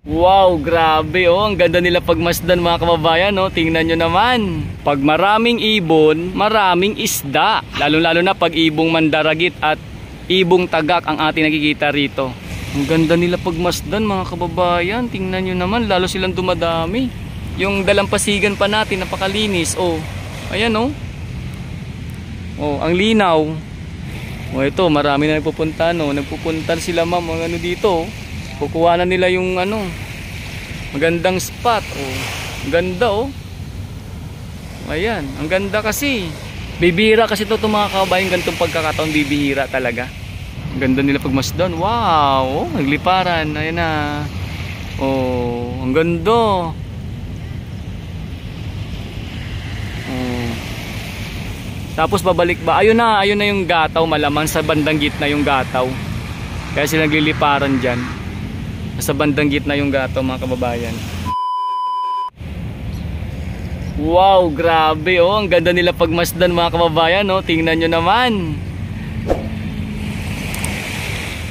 Wow, grabe oh. Ang ganda nila pagmasdan mga kababayan oh. Tingnan nyo naman. Pag maraming ibon, maraming isda. Lalo-lalo na pag ibong mandaragit at ibong tagak ang ating nakikita rito. Ang ganda nila pagmasdan mga kababayan. Tingnan nyo naman, lalo silang dumadami. Yung dalampasigan pa natin, napakalinis oh. Ayan oh. Oh, ang linaw. Oh, ito, marami na nagpupunta no. Nagpupunta sila ma'am, ano dito oh. Kukuha na nila yung ano, magandang spot oh. Ang ganda oh. Ayan, ang ganda kasi. Bibihira kasi ito mga kababayan, ganitong pagkakataon, bibihira talaga. Ang ganda nila pagmasdan. Wow, oh, nagliparan. Ayan na. Oh, ang ganda. Oh. Tapos babalik ba? Ayun na yung gataw, malamang sa bandang gitna yung gataw. Kaya sila nagliliparan diyan. Sa bandang gitna yung gato mga kababayan. Wow, grabe oh. Ang ganda nila pagmasdan mga kababayan oh. Tingnan nyo naman.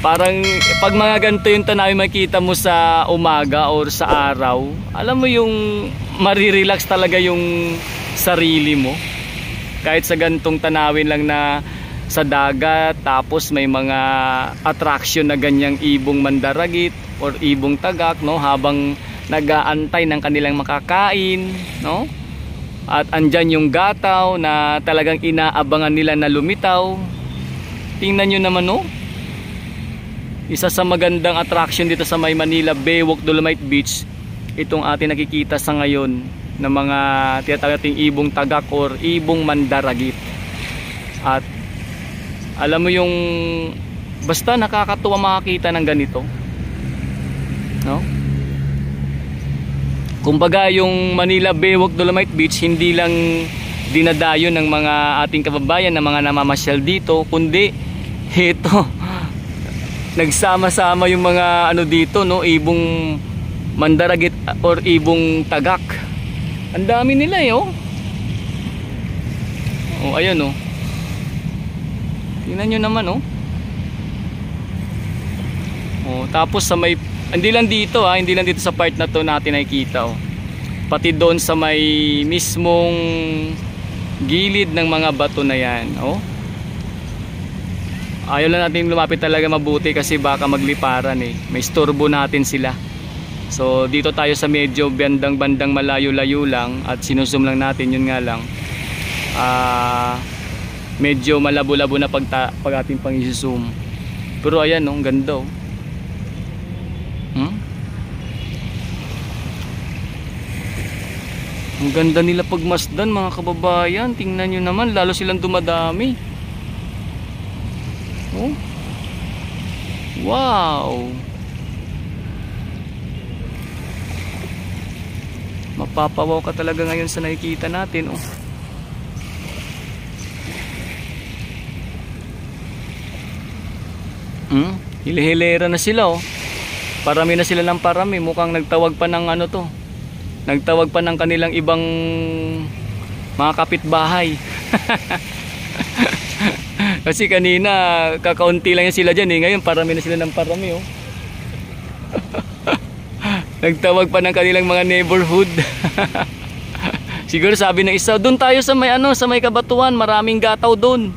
Parang pag mga ganito yung tanawin makita mo sa umaga or sa araw, alam mo yung marirelax talaga yung sarili mo. Kahit sa gantong tanawin lang na sa dagat, tapos may mga attraction na ganyang ibong mandaragit or ibong tagak no, habang nag-aantay ng kanilang makakain no, at andyan yung gataw na talagang inaabangan nila na lumitaw. Tingnan nyo naman no, isa sa magandang attraction dito sa may Manila Baywalk Dolomite Beach, itong ating nakikita sa ngayon na mga tinatawag nating ibong tagak or ibong mandaragit. At alam mo yung basta nakakatuwa makakita ng ganito no? Kumbaga yung Manila Baywalk Dolomite Beach hindi lang dinadayo ng mga ating kababayan na mga namamasyal dito, kundi ito nagsama-sama yung mga ano dito no, ibong mandaragit or ibong tagak. Ang dami nila eh oh. Oh, ayan oh. Tingnan nyo naman oh. Oh, tapos sa may, hindi lang dito hindi lang dito sa part na to natin nakikita oh. Pati doon sa may mismong gilid ng mga bato na yan oh. Ayaw lang natin lumapit talaga mabuti kasi baka magliparan eh. May istorbo natin sila. So dito tayo sa medyo bandang malayo-layo lang at sinusum lang natin, yun nga lang. Medyo malabo-labo na pag ating pang-zoom. Pero ayan oh, ang ganda oh. Ang ganda nila pagmasdan mga kababayan. Tingnan nyo naman, lalo silang dumadami oh. Wow, mapapawaw ka talaga ngayon sa nakikita natin oh. Hilihilera na sila oh. Parami na sila ng parami. Mukhang nagtawag pa ng ano to, nagtawag pa ng kanilang ibang mga kapitbahay. Kasi kanina kakaunti lang yan sila dyan eh. Ngayon parami na sila ng parami oh. Nagtawag pa ng kanilang mga neighborhood. Siguro sabi ng isa, doon tayo sa may ano, sa may Kabatuan, maraming gataw doon.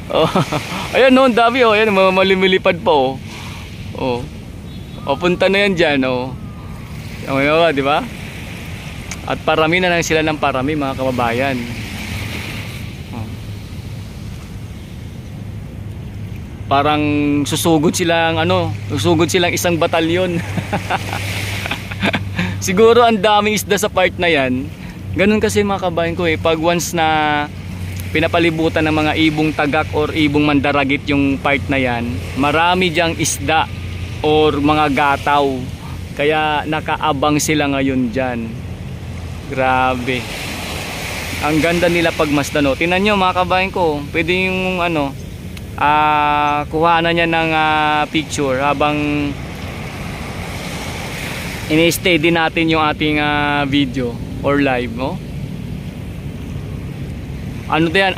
Oh. Ayan no, dami oh. Ayan, malimilipad pa oh. Oh. O punta na yan dyan oh. Yung di ba? At parami na lang sila ng parami mga kababayan oh. Parang susugod silang ano, susugod silang isang batalyon. Siguro ang daming isda sa part na yan. Ganun kasi mga kababayan ko eh. Pag once na pinapalibutan ng mga ibong tagak or ibong mandaragit yung part na yan, marami dyang isda or mga gataw. Kaya nakaabang sila ngayon dyan. Grabe. Ang ganda nila pagmasdan no. Tingnan nyo mga kabayan ko, pwede yung ano, kuhanan niya ng picture habang ini-stay din natin yung ating video or live no. Ano tayo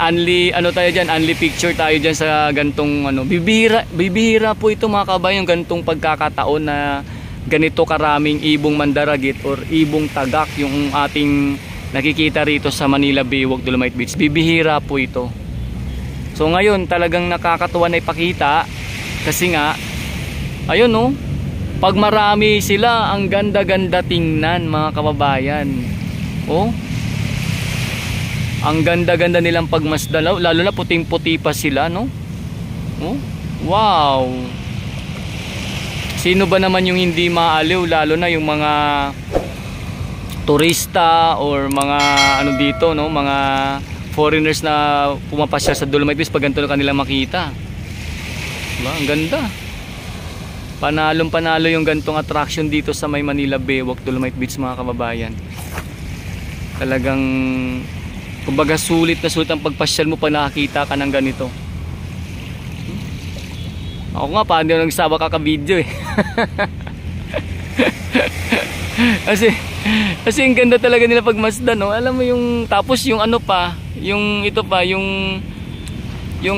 yan, only picture tayo dyan sa gantong ano, bibihira po ito mga kabayan, yung gantong pagkakataon na ganito karaming ibong mandaragit or ibong tagak yung ating nakikita rito sa Manila Baywalk Dolomite Beach. Bibihira po ito. So ngayon talagang nakakatuwa na ipakita kasi nga ayun no, pag marami sila ang ganda-ganda tingnan mga kababayan. Oh, ang ganda-ganda nilang pagmasdan, lalo na puting-puti pa sila, no? Oh, wow. Sino ba naman yung hindi maaliw, lalo na yung mga turista or mga ano dito, no, mga foreigners na pumapasya sa Dolomite Beach pag ganito na kanilang makita. Diba? Ang ganda. Panalong panalo yung gantong attraction dito sa may Manila Baywalk Dolomite Beach mga kababayan. Talagang kumbaga sulit na sulit ang pagpasyal mo pag nakakita ka ng ganito. Ako nga paano yung nagsawa kaka-video eh. kasi ang ganda talaga nila pagmasdan, no? Alam mo yung tapos yung ano pa, yung ito pa, yung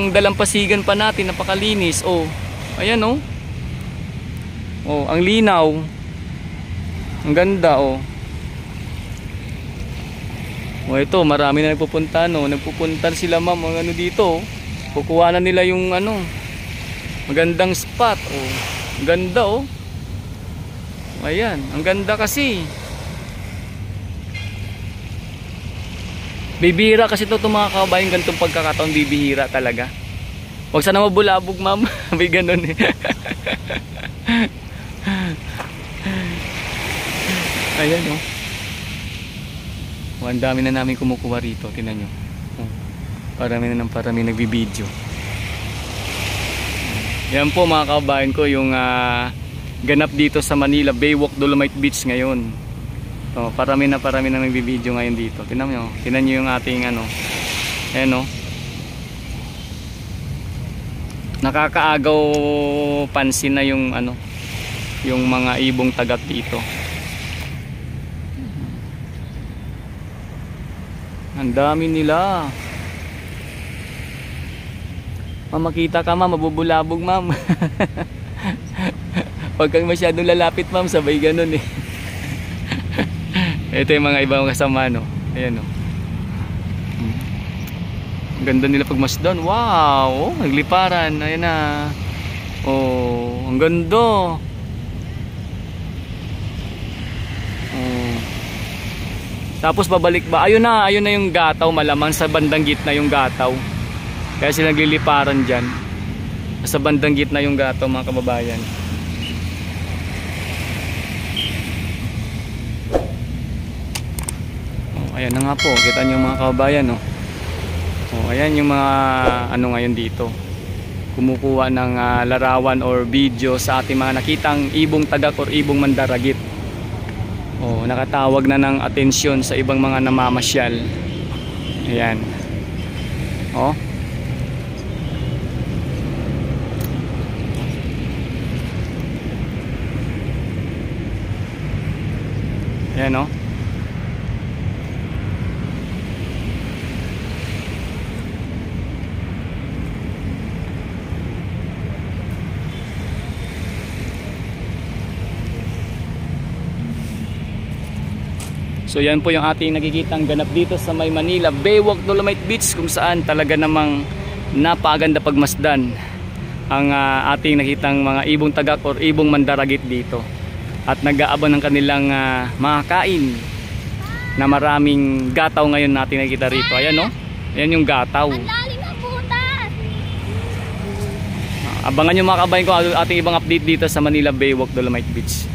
dalampasigan pa natin napakalinis. Oh, ayan oh. Oh, ang linaw. Ang ganda oh. Oh, ito marami na nagpupunta, no. Nagpupunta sila ma'am, ang ano dito. Kukuha na nila yung ano. Magandang spot oh. Ang ganda oh. Ayan, ang ganda kasi. Bibihira kasi ito mga kababayan, ganitong pagkakataon bibihira talaga. Huwag sana mabulabog ma'am. May ganun eh. Ayan oh. Oh, ang dami na namin kumukuha rito, tingnan nyo. Oh, parami na ng parami nagbibideo. Yan po mga kababayan ko yung ganap dito sa Manila Baywalk Dolomite Beach ngayon. Oh, parami na nagbibideo ngayon dito. Tingnan nyo yung ating ano. Ayan oh. Nakakaagaw pansin na yung ano, yung mga ibong tagak dito. Ang dami nila. Ma'am, makita ka ma'am, mabubulabog ma'am. Huwag kang masyadong lalapit ma'am, sabay ganun eh. Ito yung mga ibang kasama, no. Ayan oh. Ang ganda nila pagmasdan. Wow, oh, nagliparan. Ayan na. Oh, ang ganda. Oh. Tapos babalik ba? Ayun na yung gataw, malamang sa bandang gitna yung gataw. Kaya sila nagliliparan dyan. Sa bandang gitna yung gataw mga kababayan. Oh, ayan na nga po, kita nyo mga kababayan no? Oh, ayan yung mga ano ngayon dito. Kumukuha ng larawan or video sa ating mga nakitang ibong tagak or ibong mandaragit. Oh, nakatawag na ng atensyon sa ibang mga namamasyal. Ayan. Oh. Ayan oh. So yan po yung ating nakikitang ganap dito sa may Manila Baywalk Dolomite Beach, kung saan talaga namang napaganda pagmasdan ang ating nakitang mga ibong tagak or ibong mandaragit dito. At nag-aabang ng kanilang mga kain na maraming gataw ngayon natin nakikita rito. Ayan no? Ayan yung gataw. Abangan nyo mga kabayan ko ating ibang update dito sa Manila Baywalk Dolomite Beach.